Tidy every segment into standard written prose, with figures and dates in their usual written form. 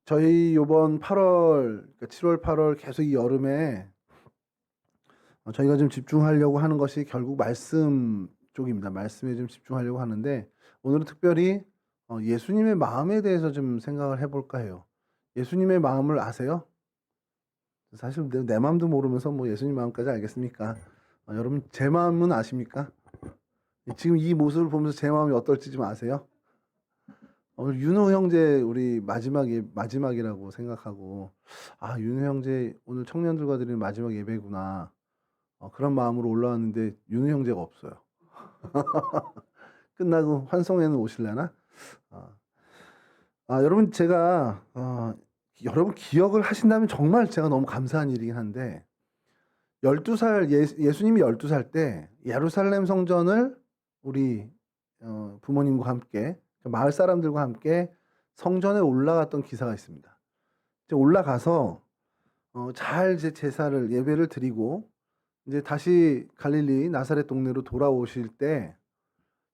저희 요번 8월, 그러니까 7월, 8월 계속 이 여름에 저희가 좀 집중하려고 하는 것이 결국 말씀 쪽입니다. 말씀에 좀 집중하려고 하는데 오늘은 특별히 예수님의 마음에 대해서 좀 생각을 해볼까 해요. 예수님의 마음을 아세요? 사실 내 마음도 모르면서 뭐 예수님 마음까지 알겠습니까? 여러분 제 마음은 아십니까? 지금 이 모습을 보면서 제 마음이 어떨지 좀 아세요? 오늘 윤호 형제 우리 마지막이라고 생각하고 윤호 형제 오늘 청년들과 드리는 마지막 예배구나. 그런 마음으로 올라왔는데 윤호 형제가 없어요. 끝나고 환송회는 오실려나? 아, 여러분 제가 여러분 기억을 하신다면 정말 제가 너무 감사한 일이긴 한데 12살 예수님이 12살 때 예루살렘 성전을 우리 부모님과 함께 마을 사람들과 함께 성전에 올라갔던 기사가 있습니다. 이제 올라가서 잘 이제 제사를 예배를 드리고 이제 다시 갈릴리 나사렛 동네로 돌아오실 때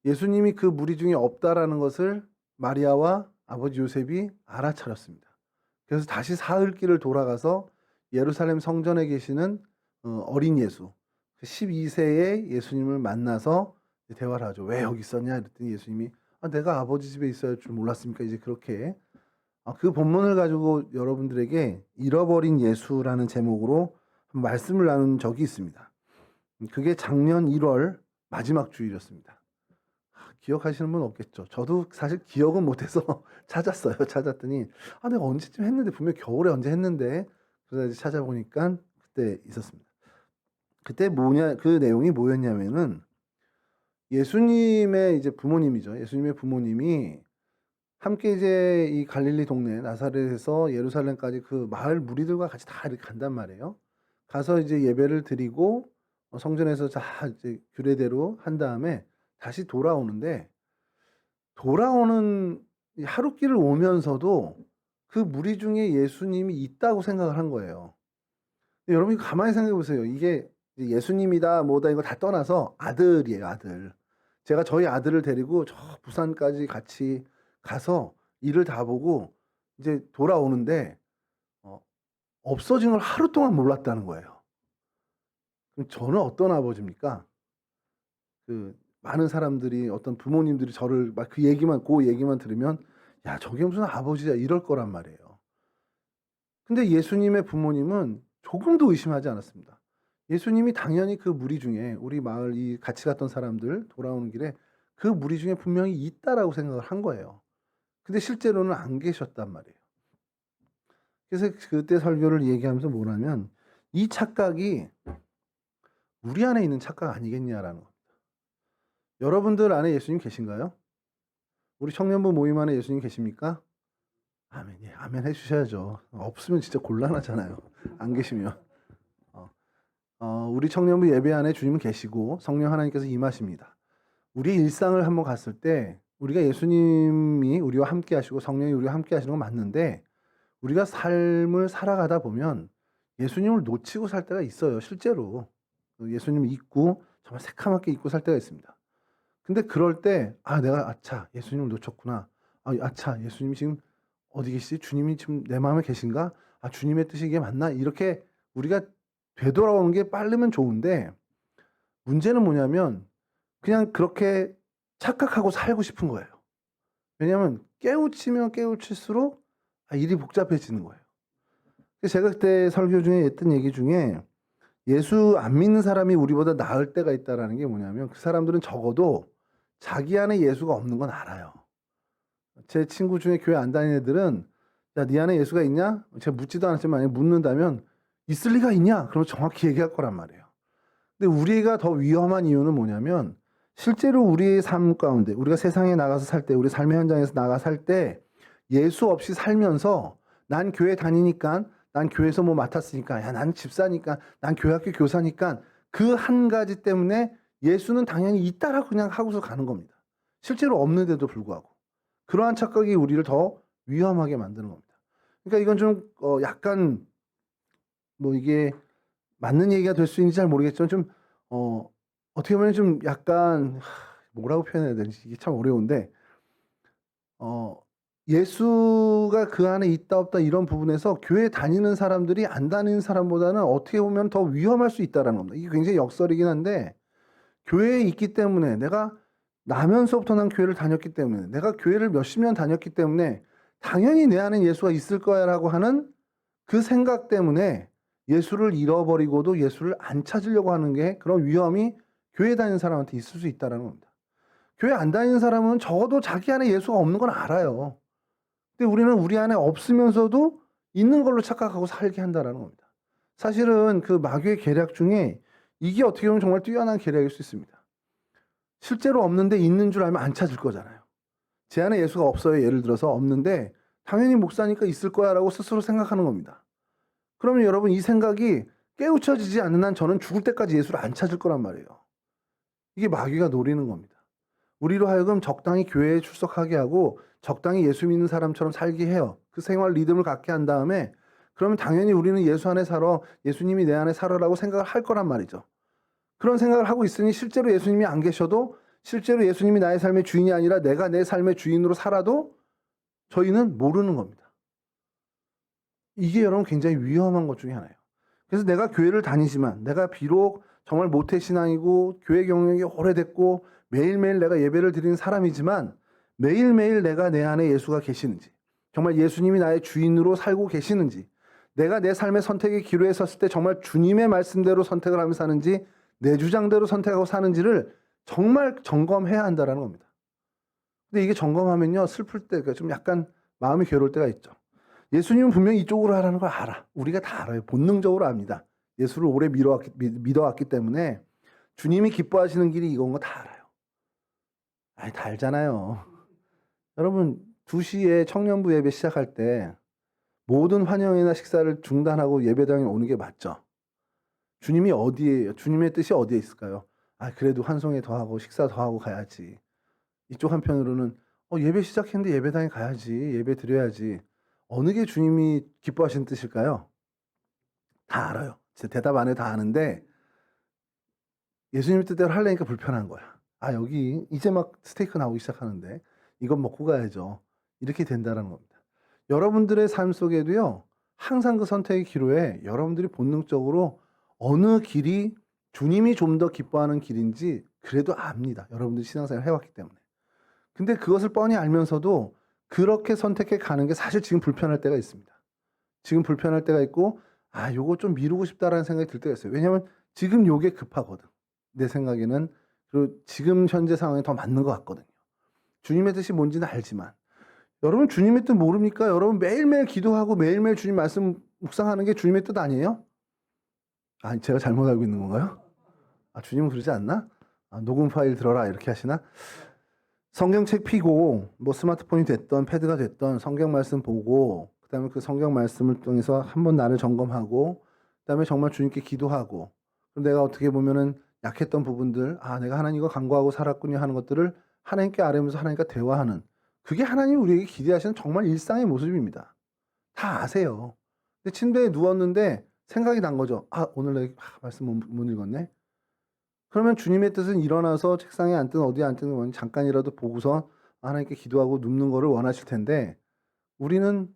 예수님이 그 무리 중에 없다라는 것을 마리아와 아버지 요셉이 알아차렸습니다. 그래서 다시 사흘길을 돌아가서 예루살렘 성전에 계시는 어린 예수 12세의 예수님을 만나서 대화를 하죠. 왜 여기 있었냐? 그랬더니 예수님이 내가 아버지 집에 있어야 할 줄 몰랐습니까? 이제 그렇게 그 본문을 가지고 여러분들에게 잃어버린 예수라는 제목으로 말씀을 나눈 적이 있습니다. 그게 작년 1월 마지막 주일이었습니다. 기억하시는 분 없겠죠? 저도 사실 기억은 못해서 찾았어요. 찾았더니 내가 언제쯤 했는데 분명 겨울에 언제 했는데 그래서 이제 찾아보니까 그때 있었습니다. 그때 그 내용이 뭐였냐면은 예수님의 이제 부모님이죠. 예수님의 부모님이 함께 이제 이 갈릴리 동네 나사렛에서 예루살렘까지 그 마을 무리들과 같이 다 이렇게 간단 말이에요. 가서 이제 예배를 드리고 성전에서 다 이제 규례대로 한 다음에 다시 돌아오는데 돌아오는 하루길을 오면서도 그 무리 중에 예수님이 있다고 생각을 한 거예요. 여러분이 가만히 생각해 보세요. 이게 예수님이다 뭐다 이거 다 떠나서 아들이에요, 아들. 제가 저희 아들을 데리고 저 부산까지 같이 가서 일을 다 보고 이제 돌아오는데 없어진 걸 하루 동안 몰랐다는 거예요. 그럼 저는 어떤 아버지입니까? 그 많은 사람들이 어떤 부모님들이 저를 막 그 얘기만 들으면 야 저게 무슨 아버지야 이럴 거란 말이에요. 근데 예수님의 부모님은 조금도 의심하지 않았습니다. 예수님이 당연히 그 무리 중에 우리 마을 이 같이 갔던 사람들 돌아오는 길에 그 무리 중에 분명히 있다라고 생각을 한 거예요. 근데 실제로는 안 계셨단 말이에요. 그래서 그때 설교를 얘기하면서 뭐냐면 이 착각이 우리 안에 있는 착각 아니겠냐라는 겁니다. 여러분들 안에 예수님 계신가요? 우리 청년부 모임 안에 예수님 계십니까? 아멘, 예, 아멘 해주셔야죠. 없으면 진짜 곤란하잖아요. 안 계시면. 우리 청년부 예배 안에 주님은 계시고 성령 하나님께서 임하십니다. 우리 일상을 한번 갔을 때 우리가 예수님이 우리와 함께 하시고 성령이 우리와 함께 하시는 건 맞는데 우리가 삶을 살아가다 보면 예수님을 놓치고 살 때가 있어요. 실제로. 예수님을 잊고 정말 새카맣게 잊고 살 때가 있습니다. 근데 그럴 때 내가 아차 예수님을 놓쳤구나. 아차 예수님이 지금 어디 계시지? 주님이 지금 내 마음에 계신가? 주님의 뜻이 이게 맞나? 이렇게 우리가 되돌아오는 게 빠르면 좋은데 문제는 뭐냐면 그냥 그렇게 착각하고 살고 싶은 거예요. 왜냐하면 깨우치면 깨우칠수록 일이 복잡해지는 거예요. 제가 그때 설교 중에 했던 얘기 중에 예수 안 믿는 사람이 우리보다 나을 때가 있다라는 게 뭐냐면 그 사람들은 적어도 자기 안에 예수가 없는 건 알아요. 제 친구 중에 교회 안 다니는 애들은 야, 네 안에 예수가 있냐? 제가 묻지도 않았지만 만약에 묻는다면 있을 리가 있냐? 그러면 정확히 얘기할 거란 말이에요. 근데 우리가 더 위험한 이유는 뭐냐면 실제로 우리의 삶 가운데 우리가 세상에 나가서 살 때 우리 삶의 현장에서 나가 살 때 예수 없이 살면서 난 교회 다니니까 난 교회에서 뭐 맡았으니까 야, 난 집사니까 난 교회학교 교사니까 그 한 가지 때문에 예수는 당연히 있다라고 그냥 하고서 가는 겁니다. 실제로 없는데도 불구하고 그러한 착각이 우리를 더 위험하게 만드는 겁니다. 그러니까 이건 좀 약간 뭐 이게 맞는 얘기가 될 수 있는지 잘 모르겠지만 좀 어떻게 보면 좀 약간 뭐라고 표현해야 되는지 이게 참 어려운데 예수가 그 안에 있다 없다 이런 부분에서 교회 다니는 사람들이 안 다니는 사람보다는 어떻게 보면 더 위험할 수 있다는 겁니다. 이게 굉장히 역설이긴 한데 교회에 있기 때문에 내가 나면서부터 난 교회를 다녔기 때문에 내가 교회를 몇십 년 다녔기 때문에 당연히 내 안에 예수가 있을 거야라고 하는 그 생각 때문에 예수를 잃어버리고도 예수를 안 찾으려고 하는 게 그런 위험이 교회 다니는 사람한테 있을 수 있다는 겁니다. 교회 안 다니는 사람은 적어도 자기 안에 예수가 없는 건 알아요. 근데 우리는 우리 안에 없으면서도 있는 걸로 착각하고 살게 한다는 겁니다. 사실은 그 마귀의 계략 중에 이게 어떻게 보면 정말 뛰어난 계략일 수 있습니다. 실제로 없는데 있는 줄 알면 안 찾을 거잖아요. 제 안에 예수가 없어요. 예를 들어서 없는데 당연히 목사니까 있을 거야 라고 스스로 생각하는 겁니다. 그러면 여러분 이 생각이 깨우쳐지지 않는 한 저는 죽을 때까지 예수를 안 찾을 거란 말이에요. 이게 마귀가 노리는 겁니다. 우리로 하여금 적당히 교회에 출석하게 하고 적당히 예수 믿는 사람처럼 살게 해요. 그 생활 리듬을 갖게 한 다음에 그러면 당연히 우리는 예수 안에 살아, 예수님이 내 안에 살아라고 생각을 할 거란 말이죠. 그런 생각을 하고 있으니 실제로 예수님이 안 계셔도 실제로 예수님이 나의 삶의 주인이 아니라 내가 내 삶의 주인으로 살아도 저희는 모르는 겁니다. 이게 여러분 굉장히 위험한 것 중에 하나예요. 그래서 내가 교회를 다니지만 내가 비록 정말 모태신앙이고 교회 경력이 오래됐고 매일매일 내가 예배를 드리는 사람이지만 매일매일 내가 내 안에 예수가 계시는지 정말 예수님이 나의 주인으로 살고 계시는지 내가 내 삶의 선택의 기로에 섰을 때 정말 주님의 말씀대로 선택을 하며 사는지 내 주장대로 선택하고 사는지를 정말 점검해야 한다는 겁니다. 근데 이게 점검하면요 슬플 때가 좀 약간 마음이 괴로울 때가 있죠. 예수님은 분명히 이쪽으로 하라는 걸 알아. 우리가 다 알아요. 본능적으로 압니다. 예수를 오래 믿어왔기 때문에 주님이 기뻐하시는 길이 이건 거 다 알아요. 아니 다 알잖아요. 여러분 2시에 청년부 예배 시작할 때 모든 환영회나 식사를 중단하고 예배당에 오는 게 맞죠? 주님이 어디에요? 주님의 뜻이 어디에 있을까요? 아 그래도 환송회 더 하고 식사 더 하고 가야지. 이쪽 한편으로는 예배 시작했는데 예배당에 가야지. 예배 드려야지. 어느 게 주님이 기뻐하시는 뜻일까요? 다 알아요. 제 대답 안 해도 다 아는데 예수님 뜻대로 하려니까 불편한 거야. 아 여기 이제 막 스테이크 나오기 시작하는데 이건 먹고 가야죠. 이렇게 된다는 겁니다. 여러분들의 삶 속에도요. 항상 그 선택의 기로에 여러분들이 본능적으로 어느 길이 주님이 좀 더 기뻐하는 길인지 그래도 압니다. 여러분들이 신앙생활을 해왔기 때문에. 근데 그것을 뻔히 알면서도 그렇게 선택해 가는 게 사실 지금 불편할 때가 있습니다. 지금 불편할 때가 있고 요거 좀 미루고 싶다라는 생각이 들 때가 있어요. 왜냐하면 지금 요게 급하거든. 내 생각에는 그리고 지금 현재 상황에 더 맞는 것 같거든요. 주님의 뜻이 뭔지는 알지만 여러분 주님의 뜻 모릅니까? 여러분 매일매일 기도하고 매일매일 주님 말씀 묵상하는 게 주님의 뜻 아니에요? 제가 잘못 알고 있는 건가요? 주님은 그러지 않나? 녹음 파일 들어라 이렇게 하시나? 성경책 피고 뭐 스마트폰이 됐던 패드가 됐던 성경 말씀 보고 그다음에 그 성경 말씀을 통해서 한번 나를 점검하고 그다음에 정말 주님께 기도하고 그럼 내가 어떻게 보면은 약했던 부분들 내가 하나님과 간구하고 살았군요 하는 것들을 하나님께 아뢰면서 하나님과 대화하는 그게 하나님이 우리에게 기대하시는 정말 일상의 모습입니다. 다 아세요. 근데 침대에 누웠는데 생각이 난 거죠. 오늘 내가 말씀 못 읽었네. 그러면 주님의 뜻은 일어나서 책상에 앉든 어디에 앉든 잠깐이라도 보고서 하나님께 기도하고 눕는 거를 원하실 텐데 우리는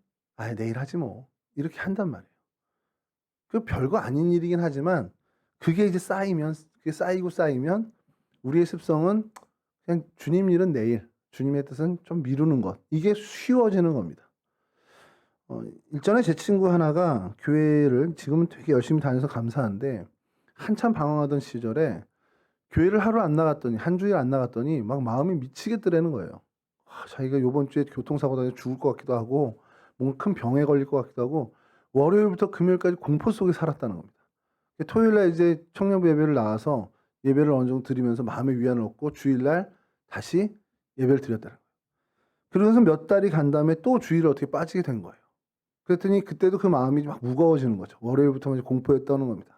내일 하지 뭐 이렇게 한단 말이에요. 그 별거 아닌 일이긴 하지만 그게 이제 그게 쌓이면 우리의 습성은 그냥 주님 일은 내일, 주님의 뜻은 좀 미루는 것 이게 쉬워지는 겁니다. 일전에 제 친구 하나가 교회를 지금은 되게 열심히 다녀서 감사한데 한참 방황하던 시절에 교회를 하루 안 나갔더니 한 주일 안 나갔더니 막 마음이 미치겠더라는 거예요. 자기가 요번 주에 교통사고 당해서 죽을 것 같기도 하고 뭔가 큰 병에 걸릴 것 같기도 하고 월요일부터 금요일까지 공포 속에 살았다는 겁니다. 토요일날 이제 청년부 예배를 나와서 예배를 어느 정도 드리면서 마음의 위안을 얻고 주일날 다시 예배를 드렸다는 거예요. 그러면서 몇 달이 간 다음에 또 주일을 어떻게 빠지게 된 거예요. 그랬더니 그때도 그 마음이 막 무거워지는 거죠. 월요일부터 이제 공포에 떠는 겁니다.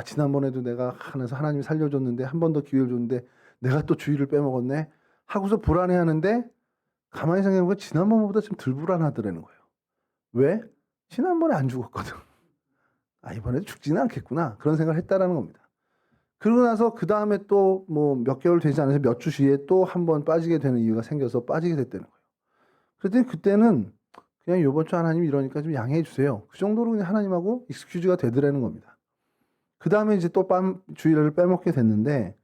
지난번에도 내가 하면서 하나님이 살려줬는데 한 번 더 기회를 줬는데 내가 또 주일을 빼먹었네 하고서 불안해하는데 가만히 생각해보면 지난번보다 좀 덜 불안하더라는 거예요. 왜? 지난번에 안 죽었거든. 이번에도 죽지는 않겠구나 그런 생각을 했다라는 겁니다. 그러고 나서 그 다음에 또 뭐 몇 개월 되지 않아서 몇 주 뒤에 또 한 번 빠지게 되는 이유가 생겨서 빠지게 됐다는 거예요. 그랬더니 그때는 그냥 요번 주 하나님 이러니까 좀 양해해 주세요. 그 정도로 그냥 하나님하고 익스큐즈가 되더라는 겁니다. 그 다음에 이제 또 주일을 빼먹게 됐는데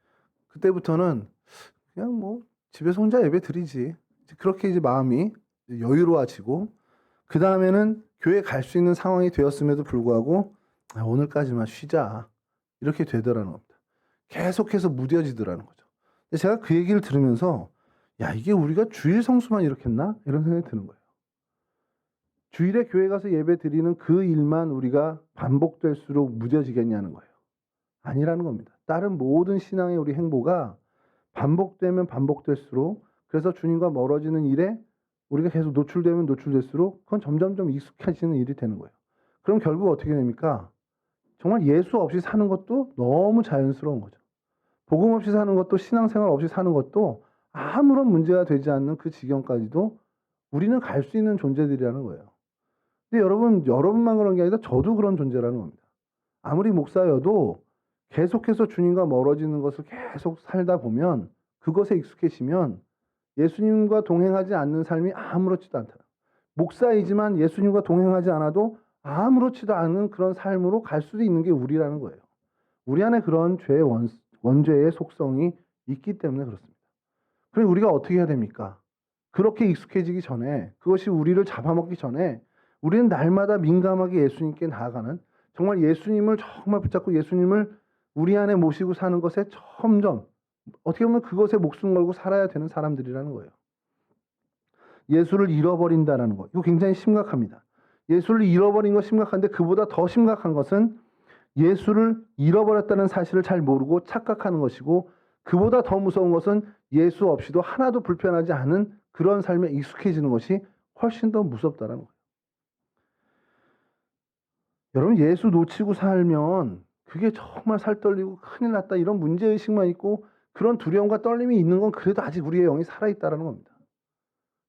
그때부터는 그냥 뭐 집에서 혼자 예배 드리지. 그렇게 이제 마음이 여유로워지고 그 다음에는 교회 갈 수 있는 상황이 되었음에도 불구하고 오늘까지만 쉬자 이렇게 되더라는 겁니다. 계속해서 무뎌지더라는 거죠. 근데 제가 그 얘기를 들으면서 야 이게 우리가 주일 성수만 이렇게 했나? 이런 생각이 드는 거예요. 주일에 교회 가서 예배 드리는 그 일만 우리가 반복될수록 무뎌지겠냐는 거예요. 아니라는 겁니다. 다른 모든 신앙의 우리 행보가 반복되면 반복될수록 그래서 주님과 멀어지는 일에 우리가 계속 노출되면 노출될수록 그건 점점점 익숙해지는 일이 되는 거예요. 그럼 결국 어떻게 됩니까? 정말 예수 없이 사는 것도 너무 자연스러운 거죠. 복음 없이 사는 것도 신앙생활 없이 사는 것도 아무런 문제가 되지 않는 그 지경까지도 우리는 갈 수 있는 존재들이라는 거예요. 근데 여러분만 그런 게 아니라 저도 그런 존재라는 겁니다. 아무리 목사여도 계속해서 주님과 멀어지는 것을 계속 살다 보면 그것에 익숙해지면 예수님과 동행하지 않는 삶이 아무렇지도 않다. 목사이지만 예수님과 동행하지 않아도 아무렇지도 않은 그런 삶으로 갈 수도 있는 게 우리라는 거예요. 우리 안에 그런 죄의 원죄의 속성이 있기 때문에 그렇습니다. 그럼 우리가 어떻게 해야 됩니까? 그렇게 익숙해지기 전에 그것이 우리를 잡아먹기 전에 우리는 날마다 민감하게 예수님께 나아가는 정말 예수님을 정말 붙잡고 예수님을 우리 안에 모시고 사는 것에 점점 어떻게 보면 그것에 목숨 걸고 살아야 되는 사람들이라는 거예요. 예수를 잃어버린다는 것. 이거 굉장히 심각합니다. 예수를 잃어버린 건 심각한데 그보다 더 심각한 것은 예수를 잃어버렸다는 사실을 잘 모르고 착각하는 것이고 그보다 더 무서운 것은 예수 없이도 하나도 불편하지 않은 그런 삶에 익숙해지는 것이 훨씬 더 무섭다는 거예요. 여러분 예수 놓치고 살면 그게 정말 살 떨리고 큰일 났다 이런 문제의식만 있고 그런 두려움과 떨림이 있는 건 그래도 아직 우리의 영이 살아있다는 겁니다.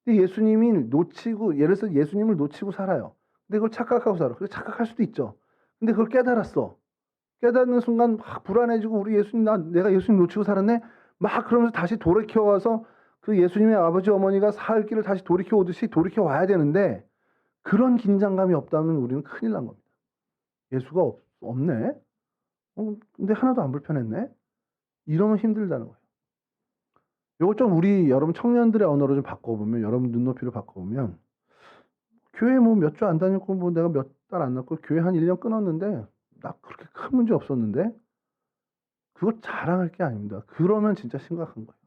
근데 예수님을 놓치고 예를 들어서 예수님을 놓치고 살아요. 근데 그걸 착각하고 살아. 그래서 착각할 수도 있죠. 근데 그걸 깨달았어. 깨닫는 순간 막 불안해지고 우리 예수님 내가 예수님 놓치고 살았네. 막 그러면서 다시 돌이켜와서 그 예수님의 아버지 어머니가 살 길을 다시 돌이켜 오듯이 돌이켜 와야 되는데 그런 긴장감이 없다면 우리는 큰일 난 겁니다. 예수가 없네. 근데 하나도 안 불편했네. 이러면 힘들다는 거예요. 이걸 좀 우리 여러분 청년들의 언어로 좀 바꿔보면 여러분 눈높이를 바꿔보면 교회 뭐 몇 주 안 다녔고 뭐 내가 몇 달 안 났고 교회 한 1년 끊었는데 나 그렇게 큰 문제 없었는데 그거 자랑할 게 아닙니다. 그러면 진짜 심각한 거예요.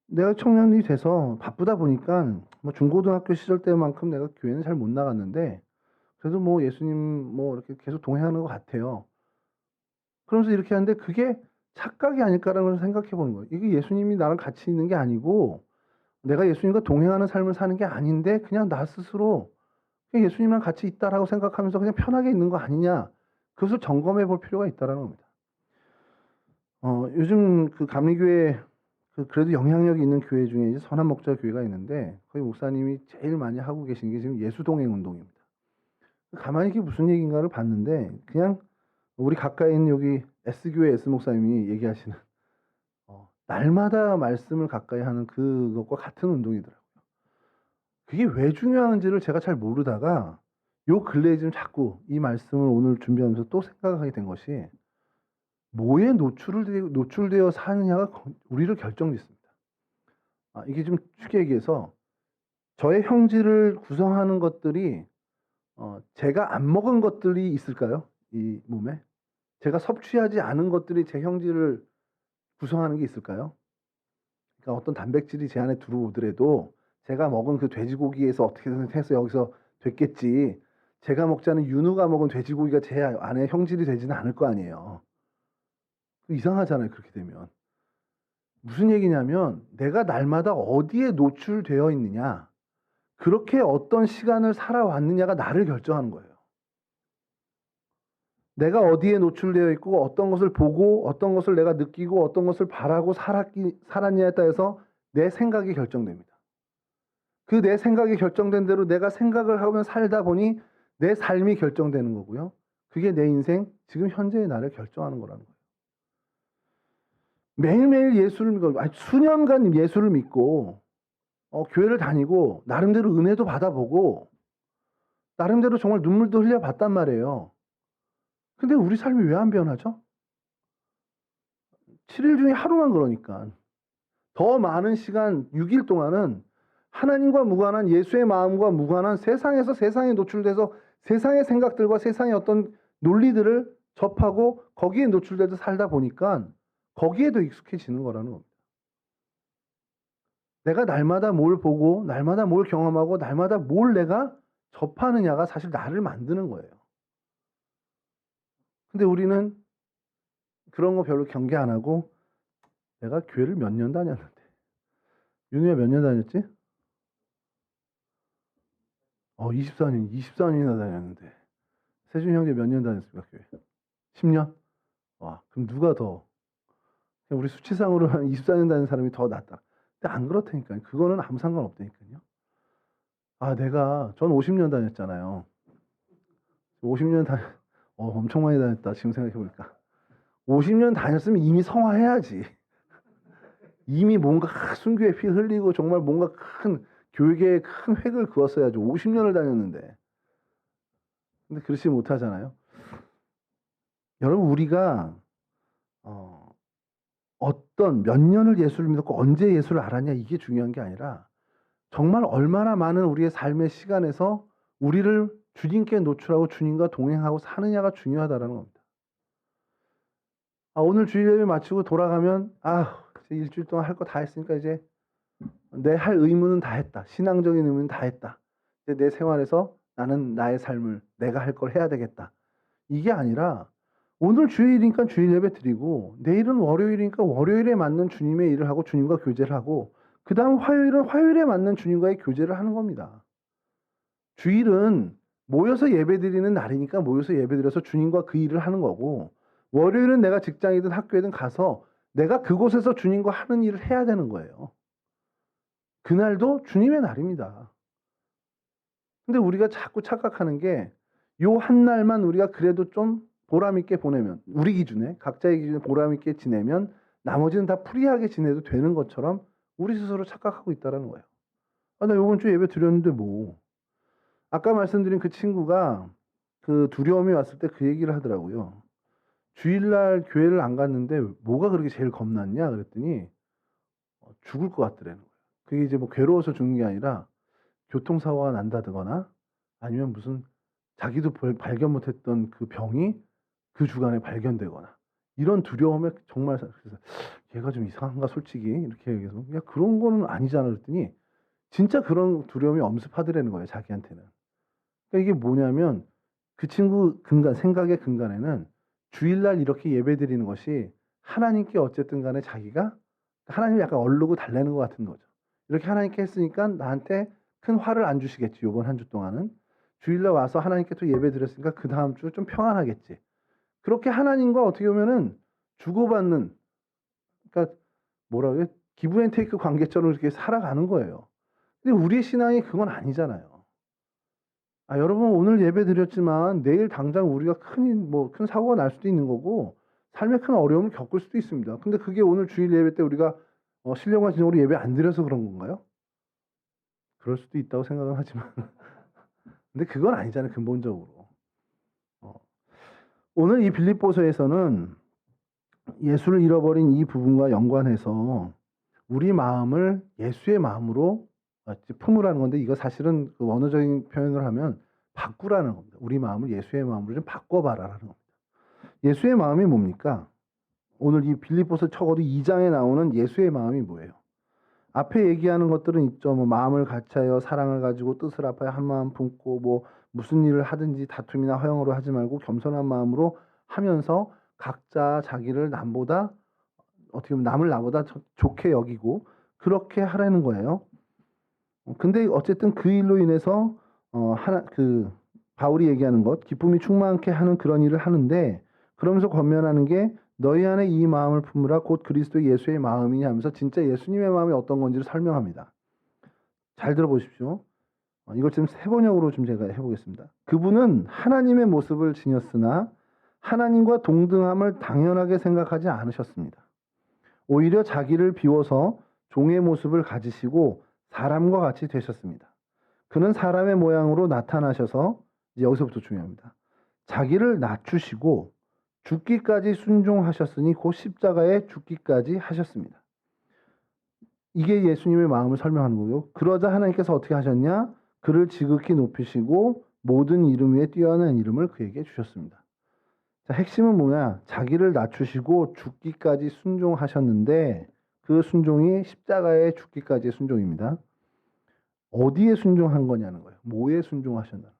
내가 청년이 돼서 바쁘다 보니까 뭐 중고등학교 시절 때만큼 내가 교회는 잘 못 나갔는데 그래도 뭐 예수님 뭐 이렇게 계속 동행하는 것 같아요. 그러면서 이렇게 하는데 그게 착각이 아닐까라는 걸 생각해 보는 거예요. 이게 예수님이 나랑 같이 있는 게 아니고 내가 예수님과 동행하는 삶을 사는 게 아닌데 그냥 나 스스로 그냥 예수님이랑 같이 있다라고 생각하면서 그냥 편하게 있는 거 아니냐. 그것을 점검해 볼 필요가 있다라는 겁니다. 요즘 그 감리교회 그래도 영향력이 있는 교회 중에 이제 선한 목자 교회가 있는데 거기 목사님이 제일 많이 하고 계신 게 지금 예수동행 운동입니다. 가만히 이게 무슨 얘기인가를 봤는데 그냥 우리 가까이 있는 여기 S교회 S 목사님이 얘기하시는 날마다 말씀을 가까이 하는 그것과 같은 운동이더라고요. 그게 왜 중요한지를 제가 잘 모르다가 요 근래에 좀 자꾸 이 말씀을 오늘 준비하면서 또 생각하게 된 것이 뭐에 노출되어 사느냐가 우리를 결정짓습니다. 이게 좀 쉽게 얘기해서 저의 형질을 구성하는 것들이 제가 안 먹은 것들이 있을까요? 이 몸에? 제가 섭취하지 않은 것들이 제 형질을 구성하는 게 있을까요? 그러니까 어떤 단백질이 제 안에 들어오더라도 제가 먹은 그 돼지고기에서 어떻게든 해서 여기서 됐겠지. 제가 먹지 않은 윤우가 먹은 돼지고기가 제 안에 형질이 되지는 않을 거 아니에요. 이상하잖아요. 그렇게 되면. 무슨 얘기냐면 내가 날마다 어디에 노출되어 있느냐. 그렇게 어떤 시간을 살아왔느냐가 나를 결정하는 거예요. 내가 어디에 노출되어 있고 어떤 것을 보고 어떤 것을 내가 느끼고 어떤 것을 바라고 살았냐에 따라서 내 생각이 결정됩니다. 그 내 생각이 결정된 대로 내가 생각을 하면 살다 보니 내 삶이 결정되는 거고요. 그게 내 인생, 지금 현재의 나를 결정하는 거라는 거예요. 매일매일 예수를 믿고, 수년간 예수를 믿고 교회를 다니고 나름대로 은혜도 받아보고 나름대로 정말 눈물도 흘려봤단 말이에요. 근데 우리 삶이 왜 안 변하죠? 7일 중에 하루만 그러니까. 더 많은 시간 6일 동안은 하나님과 무관한 예수의 마음과 무관한 세상에서 세상에 노출돼서 세상의 생각들과 세상의 어떤 논리들을 접하고 거기에 노출돼서 살다 보니까 거기에 더 익숙해지는 거라는 겁니다. 내가 날마다 뭘 보고 날마다 뭘 경험하고 날마다 뭘 내가 접하느냐가 사실 나를 만드는 거예요. 근데 우리는 그런 거 별로 경계 안 하고 내가 교회를 몇 년 다녔는데 윤희야 몇 년 다녔지? 24년이나 다녔는데 세준 형제 몇 년 다녔습니까 교회? 10년? 와 그럼 누가 더 우리 수치상으로 한 24년 다닌 사람이 더 낫다. 근데 안 그렇다니까요. 그거는 아무 상관없다니까요. 전 50년 다녔잖아요. 50년 엄청 많이 다녔다. 지금 생각해보니까. 50년 다녔으면 이미 성화해야지. 이미 뭔가 순교의 피 흘리고 정말 뭔가 큰 교육에 큰 획을 그었어야죠. 50년을 다녔는데. 근데 그렇지 못하잖아요. 여러분 우리가 어떤 몇 년을 예수를 믿었고 언제 예수를 알았냐 이게 중요한 게 아니라 정말 얼마나 많은 우리의 삶의 시간에서 우리를 주님께 노출하고 주님과 동행하고 사느냐가 중요하다라는 겁니다. 오늘 주일 예배 마치고 돌아가면 이제 일주일 동안 할 거 다 했으니까 이제 내 할 의무는 다 했다. 신앙적인 의무는 다 했다. 이제 내 생활에서 나는 나의 삶을 내가 할 걸 해야 되겠다. 이게 아니라 오늘 주일이니까 주일 예배 드리고 내일은 월요일이니까 월요일에 맞는 주님의 일을 하고 주님과 교제를 하고 그 다음 화요일은 화요일에 맞는 주님과의 교제를 하는 겁니다. 주일은 모여서 예배 드리는 날이니까 모여서 예배 드려서 주님과 그 일을 하는 거고 월요일은 내가 직장이든 학교에든 가서 내가 그곳에서 주님과 하는 일을 해야 되는 거예요. 그날도 주님의 날입니다. 근데 우리가 자꾸 착각하는 게 요 한 날만 우리가 그래도 좀 보람 있게 보내면 우리 기준에 각자의 기준에 보람 있게 지내면 나머지는 다 프리하게 지내도 되는 것처럼 우리 스스로 착각하고 있다는 거예요. 나 이번 주에 예배 드렸는데 뭐. 아까 말씀드린 그 친구가 그 두려움이 왔을 때 그 얘기를 하더라고요. 주일날 교회를 안 갔는데 뭐가 그렇게 제일 겁났냐 그랬더니 죽을 것 같더라는 거예요. 그게 이제 뭐 괴로워서 죽는 게 아니라 교통사고가 난다거나 아니면 무슨 자기도 발견 못했던 그 병이 그 주간에 발견되거나 이런 두려움에 정말 그래서 얘가 좀 이상한가 솔직히 이렇게 얘기해서 야 그런 거는 아니잖아 그랬더니 진짜 그런 두려움이 엄습하더라는 거예요 자기한테는. 그러니까 이게 뭐냐면 그 친구 생각의 근간에는 주일날 이렇게 예배드리는 것이 하나님께 어쨌든 간에 자기가 하나님을 약간 얼르고 달래는 것 같은 거죠. 이렇게 하나님께 했으니까 나한테 큰 화를 안 주시겠지 이번 한 주 동안은. 주일날 와서 하나님께 또 예배 드렸으니까 그 다음 주 좀 평안하겠지. 그렇게 하나님과 어떻게 보면은 주고받는 그러니까 뭐라 그래 기브 앤 테이크 관계처럼 이렇게 살아가는 거예요. 근데 우리의 신앙이 그건 아니잖아요. 여러분 오늘 예배 드렸지만 내일 당장 우리가 큰 사고가 날 수도 있는 거고 삶에 큰 어려움을 겪을 수도 있습니다. 근데 그게 오늘 주일 예배 때 우리가 신령과 진정으로 예배 안 드려서 그런 건가요? 그럴 수도 있다고 생각은 하지만 근데 그건 아니잖아요 근본적으로. 오늘 이 빌립보서에서는 예수를 잃어버린 이 부분과 연관해서 우리 마음을 예수의 마음으로 품으라는 건데 이거 사실은 그 원어적인 표현을 하면 바꾸라는 겁니다. 우리 마음을 예수의 마음으로 좀 바꿔봐라라는 겁니다. 예수의 마음이 뭡니까? 오늘 이 빌립보서 적어도 2장에 나오는 예수의 마음이 뭐예요? 앞에 얘기하는 것들은 있죠. 뭐 마음을 같이하여 사랑을 가지고 뜻을 합하여 한 마음 품고 뭐 무슨 일을 하든지 다툼이나 허영으로 하지 말고 겸손한 마음으로 하면서 각자 자기를 남보다 어떻게 보면 남을 나보다 좋게 여기고 그렇게 하라는 거예요. 근데 어쨌든 그 일로 인해서 바울이 얘기하는 것 기쁨이 충만케 하는 그런 일을 하는데 그러면서 권면하는 게 너희 안에 이 마음을 품으라 곧 그리스도 예수의 마음이냐 하면서 진짜 예수님의 마음이 어떤 건지를 설명합니다. 잘 들어보십시오. 이걸 지금 세 번역으로 좀 제가 해보겠습니다. 그분은 하나님의 모습을 지녔으나 하나님과 동등함을 당연하게 생각하지 않으셨습니다. 오히려 자기를 비워서 종의 모습을 가지시고 사람과 같이 되셨습니다. 그는 사람의 모양으로 나타나셔서 이제 여기서부터 중요합니다. 자기를 낮추시고 죽기까지 순종하셨으니 곧 십자가에 죽기까지 하셨습니다. 이게 예수님의 마음을 설명하는 거고요. 그러자 하나님께서 어떻게 하셨냐? 그를 지극히 높이시고 모든 이름 위에 뛰어난 이름을 그에게 주셨습니다. 자, 핵심은 뭐냐? 자기를 낮추시고 죽기까지 순종하셨는데 그 순종이 십자가에 죽기까지의 순종입니다. 어디에 순종한 거냐는 거예요. 뭐에 순종하셨나는 거예요.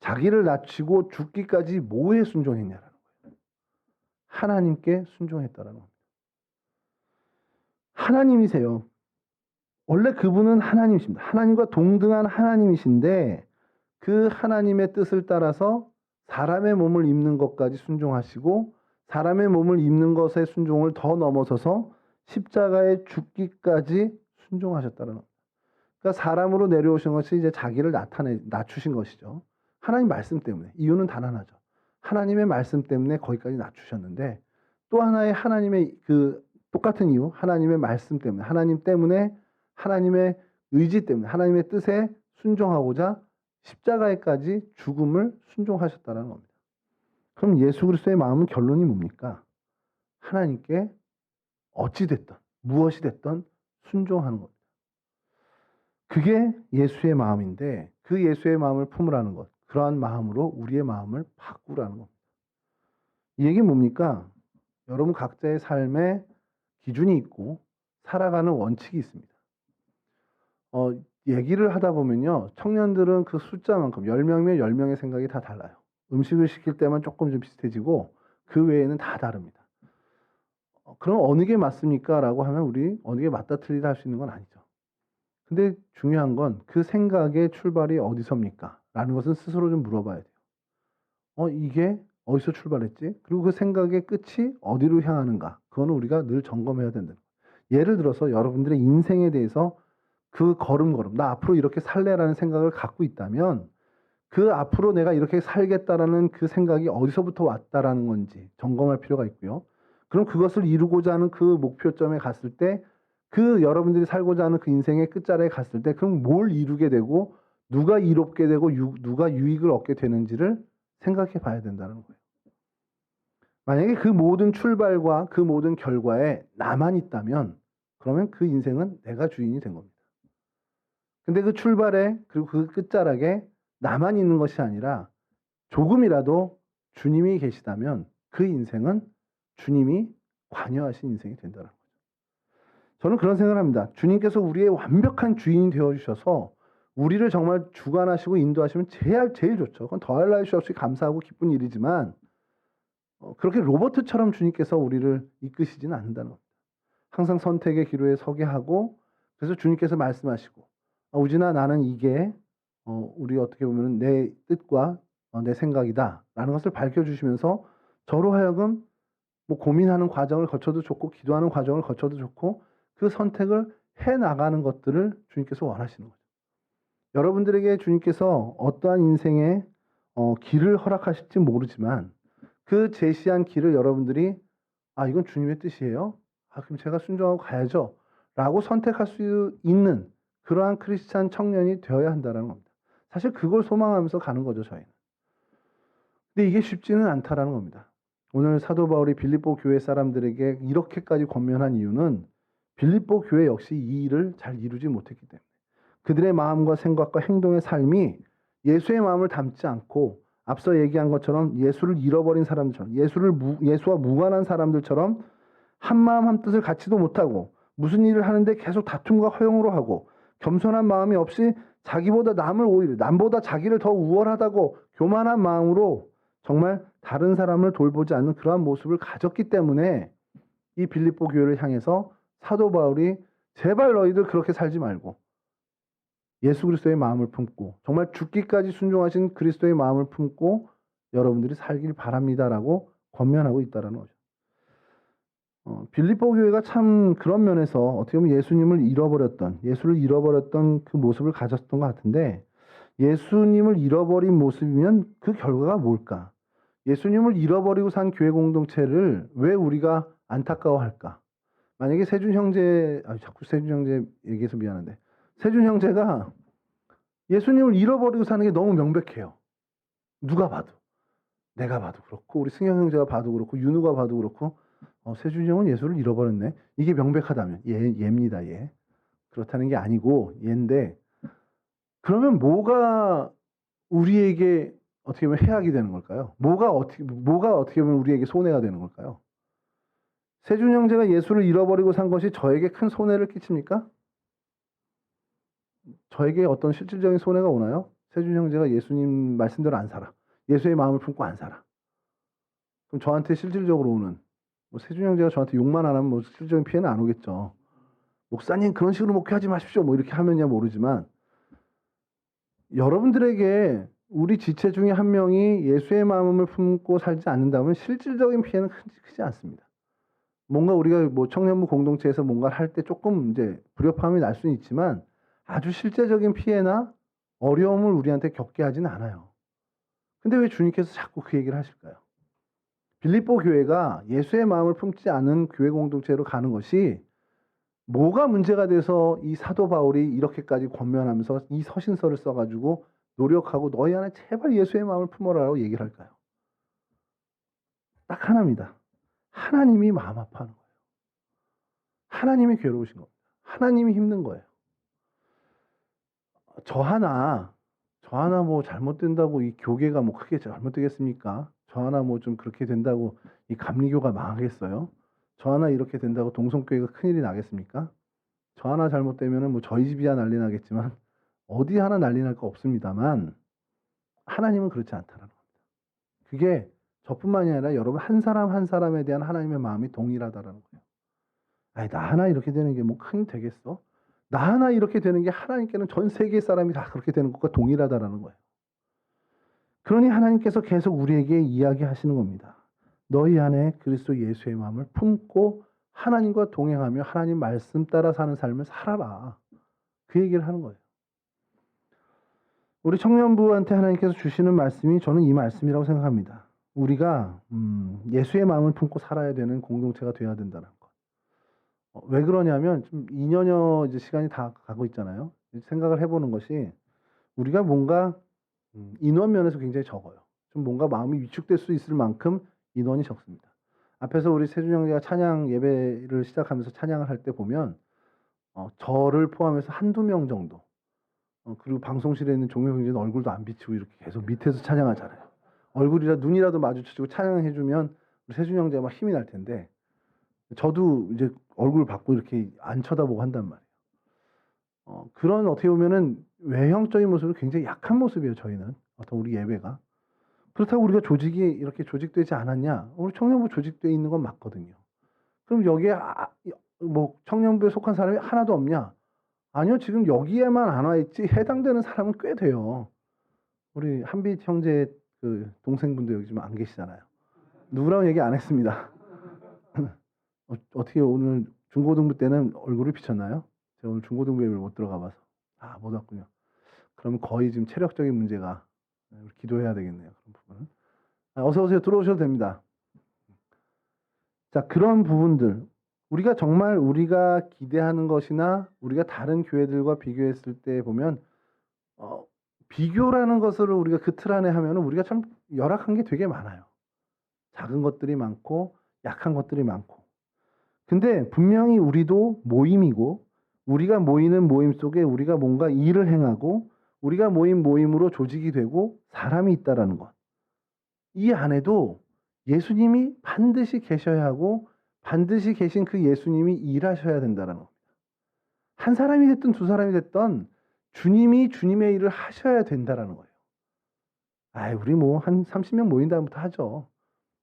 자기를 낮추고 죽기까지 뭐에 순종했냐라는 거예요. 하나님께 순종했다라는 겁니다. 하나님이세요. 원래 그분은 하나님이십니다. 하나님과 동등한 하나님이신데 그 하나님의 뜻을 따라서 사람의 몸을 입는 것까지 순종하시고 사람의 몸을 입는 것의 순종을 더 넘어서서 십자가에 죽기까지 순종하셨다는 겁니다. 그러니까 사람으로 내려오신 것이 이제 자기를 낮추신 것이죠. 하나님 말씀 때문에. 이유는 단 하나죠. 하나님의 말씀 때문에 거기까지 낮추셨는데 또 하나의 하나님의 그 똑같은 이유, 하나님의 말씀 때문에, 하나님 때문에, 하나님의 의지 때문에, 하나님의 뜻에 순종하고자 십자가에까지 죽음을 순종하셨다는 겁니다. 그럼 예수 그리스도의 마음은 결론이 뭡니까? 하나님께 어찌 됐든 무엇이 됐든 순종하는 겁니다. 그게 예수의 마음인데 그 예수의 마음을 품으라는 것, 그러한 마음으로 우리의 마음을 바꾸라는 겁니다. 이 얘기는 뭡니까? 여러분 각자의 삶에 기준이 있고 살아가는 원칙이 있습니다. 얘기를 하다 보면요. 청년들은 그 숫자만큼 10명이면 10명의 생각이 다 달라요. 음식을 시킬 때만 조금 좀 비슷해지고 그 외에는 다 다릅니다. 그럼 어느 게 맞습니까? 라고 하면 우리 어느 게 맞다 틀리다 할 수 있는 건 아니죠. 근데 중요한 건 그 생각의 출발이 어디서입니까? 라는 것은 스스로 좀 물어봐야 돼요. 이게 어디서 출발했지? 그리고 그 생각의 끝이 어디로 향하는가? 그거는 우리가 늘 점검해야 된다. 예를 들어서 여러분들의 인생에 대해서 그 걸음걸음, 나 앞으로 이렇게 살래라는 생각을 갖고 있다면 그 앞으로 내가 이렇게 살겠다라는 그 생각이 어디서부터 왔다라는 건지 점검할 필요가 있고요. 그럼 그것을 이루고자 하는 그 목표점에 갔을 때 그 여러분들이 살고자 하는 그 인생의 끝자리에 갔을 때 그럼 뭘 이루게 되고 누가 이롭게 되고 누가 유익을 얻게 되는지를 생각해 봐야 된다는 거예요. 만약에 그 모든 출발과 그 모든 결과에 나만 있다면 그러면 그 인생은 내가 주인이 된 겁니다. 근데 그 출발에 그리고 그 끝자락에 나만 있는 것이 아니라 조금이라도 주님이 계시다면 그 인생은 주님이 관여하신 인생이 된다는 거죠. 저는 그런 생각을 합니다. 주님께서 우리의 완벽한 주인이 되어주셔서 우리를 정말 주관하시고 인도하시면 제일 좋죠. 그건 더할 나위 없이 감사하고 기쁜 일이지만 그렇게 로버트처럼 주님께서 우리를 이끄시지는 않는다는 겁니다. 항상 선택의 기로에 서게 하고 그래서 주님께서 말씀하시고 우진아 나는 이게 우리 어떻게 보면 내 뜻과 내 생각이다 라는 것을 밝혀주시면서 저로 하여금 뭐 고민하는 과정을 거쳐도 좋고 기도하는 과정을 거쳐도 좋고 그 선택을 해나가는 것들을 주님께서 원하시는 거죠. 여러분들에게 주님께서 어떠한 인생의 길을 허락하실지 모르지만 그 제시한 길을 여러분들이 이건 주님의 뜻이에요? 그럼 제가 순종하고 가야죠 라고 선택할 수 있는 그러한 크리스찬 청년이 되어야 한다는 겁니다. 사실 그걸 소망하면서 가는 거죠, 저희는. 근데 이게 쉽지는 않다라는 겁니다. 오늘 사도 바울이 빌립보 교회 사람들에게 이렇게까지 권면한 이유는 빌립보 교회 역시 이 일을 잘 이루지 못했기 때문에 그들의 마음과 생각과 행동의 삶이 예수의 마음을 담지 않고 앞서 얘기한 것처럼 예수를 잃어버린 사람들처럼 예수와 무관한 사람들처럼 한 마음 한 뜻을 갖지도 못하고 무슨 일을 하는데 계속 다툼과 허용으로 하고 겸손한 마음이 없이 자기보다 남보다 자기를 더 우월하다고 교만한 마음으로 정말 다른 사람을 돌보지 않는 그러한 모습을 가졌기 때문에 이 빌립보 교회를 향해서 사도 바울이 제발 너희들 그렇게 살지 말고 예수 그리스도의 마음을 품고 정말 죽기까지 순종하신 그리스도의 마음을 품고 여러분들이 살길 바랍니다라고 권면하고 있다는 거죠. 빌립보 교회가 참 그런 면에서 어떻게 보면 예수를 잃어버렸던 그 모습을 가졌던 것 같은데 예수님을 잃어버린 모습이면 그 결과가 뭘까? 예수님을 잃어버리고 산 교회 공동체를 왜 우리가 안타까워할까? 만약에 세준 형제, 자꾸 세준 형제 얘기해서 미안한데, 세준 형제가 예수님을 잃어버리고 사는 게 너무 명백해요. 누가 봐도. 내가 봐도 그렇고, 우리 승영 형제가 봐도 그렇고, 윤우가 봐도 그렇고, 세준이 형은 예수를 잃어버렸네. 이게 명백하다면, 얘입니다, 얘. 그렇다는 게 아니고, 얘인데, 그러면 뭐가 우리에게 어떻게 보면 해악이 되는 걸까요? 뭐가 어떻게 보면 우리에게 손해가 되는 걸까요? 세준 형제가 예수를 잃어버리고 산 것이 저에게 큰 손해를 끼칩니까? 저에게 어떤 실질적인 손해가 오나요? 세준 형제가 예수님 말씀대로 안 살아. 예수의 마음을 품고 안 살아. 그럼 저한테 실질적으로 오는, 뭐 세준 형제가 저한테 욕만 안 하면 뭐 실질적인 피해는 안 오겠죠. 목사님 그런 식으로 목회하지 마십시오. 뭐 이렇게 하면야 모르지만, 여러분들에게 우리 지체 중에 한 명이 예수의 마음을 품고 살지 않는다면 실질적인 피해는 크지 않습니다. 뭔가 우리가 뭐 청년부 공동체에서 뭔가를 할 때 조금 이제 불협화음이 날 수는 있지만 아주 실제적인 피해나 어려움을 우리한테 겪게 하지는 않아요. 근데 왜 주님께서 자꾸 그 얘기를 하실까요? 빌립보 교회가 예수의 마음을 품지 않은 교회 공동체로 가는 것이 뭐가 문제가 돼서 이 사도 바울이 이렇게까지 권면하면서 이 서신서를 써가지고 노력하고 너희 안에 제발 예수의 마음을 품어라라고 얘기를 할까요? 딱 하나입니다. 하나님이 마음 아파하는 거예요. 하나님이 괴로우신 겁니다. 하나님이 힘든 거예요. 저 하나 뭐 잘못된다고 이 교계가 뭐 크게 잘못되겠습니까? 저 하나 뭐 좀 그렇게 된다고 이 감리교가 망하겠어요? 저 하나 이렇게 된다고 동성교회가 큰일이 나겠습니까? 저 하나 잘못되면은 뭐 저희 집이야 난리 나겠지만 어디 하나 난리 날 거 없습니다만 하나님은 그렇지 않다라는 겁니다. 그게 저뿐만이 아니라 여러분 한 사람 한 사람에 대한 하나님의 마음이 동일하다라는 거예요. 아니 나 하나 이렇게 되는 게 뭐 큰 되겠어? 나 하나 이렇게 되는 게 하나님께는 전 세계 사람이 다 그렇게 되는 것과 동일하다라는 거예요. 그러니 하나님께서 계속 우리에게 이야기하시는 겁니다. 너희 안에 그리스도 예수의 마음을 품고 하나님과 동행하며 하나님 말씀 따라 사는 삶을 살아라. 그 얘기를 하는 거예요. 우리 청년부한테 하나님께서 주시는 말씀이 저는 이 말씀이라고 생각합니다. 우리가 예수의 마음을 품고 살아야 되는 공동체가 되어야 된다는 것. 왜 그러냐면 좀 2년여 이제 시간이 다 가고 있잖아요. 생각을 해보는 것이 우리가 뭔가 인원 면에서 굉장히 적어요. 좀 뭔가 마음이 위축될 수 있을 만큼 인원이 적습니다. 앞에서 우리 세준 형제가 찬양 예배를 시작하면서 찬양을 할 때 보면 저를 포함해서 한두 명 정도 그리고 방송실에 있는 종혁 형제는 얼굴도 안 비치고 이렇게 계속 밑에서 찬양하잖아요. 얼굴이라 눈이라도 마주치고 찬양해주면 우리 세준 형제가 막 힘이 날 텐데 저도 이제 얼굴 받고 이렇게 안 쳐다보고 한단 말이에요. 그런 어떻게 보면은 외형적인 모습은 굉장히 약한 모습이에요. 저희는 어떤 우리 예배가 그렇다고 우리가 조직이 이렇게 조직되지 않았냐? 우리 청년부 조직되어 있는 건 맞거든요. 그럼 여기에 뭐 청년부에 속한 사람이 하나도 없냐? 아니요, 지금 여기에만 안 와 있지 해당되는 사람은 꽤 돼요. 우리 한빛 형제 그 동생분도 여기 지금 안 계시잖아요. 누구라고 얘기 안 했습니다. 어떻게 오늘 중고등부 때는 얼굴을 비쳤나요? 제가 오늘 중고등부 예배를 못 들어가 봐서 못 왔군요. 그러면 거의 지금 체력적인 문제가 기도해야 되겠네요. 그런 부분은. 어서 오세요. 들어오셔도 됩니다. 자, 그런 부분들 우리가 정말 우리가 기대하는 것이나 우리가 다른 교회들과 비교했을 때 보면 비교라는 것을 우리가 그 틀 안에 하면 우리가 참 열악한 게 되게 많아요. 작은 것들이 많고 약한 것들이 많고. 근데 분명히 우리도 모임이고 우리가 모이는 모임 속에 우리가 뭔가 일을 행하고 우리가 모인 모임으로 조직이 되고 사람이 있다라는 것. 이 안에도 예수님이 반드시 계셔야 하고 반드시 계신 그 예수님이 일하셔야 된다는 겁니다. 한 사람이 됐든 두 사람이 됐든 주님이 주님의 일을 하셔야 된다는 거예요. 우리 뭐 한 30명 모인 다음부터 하죠.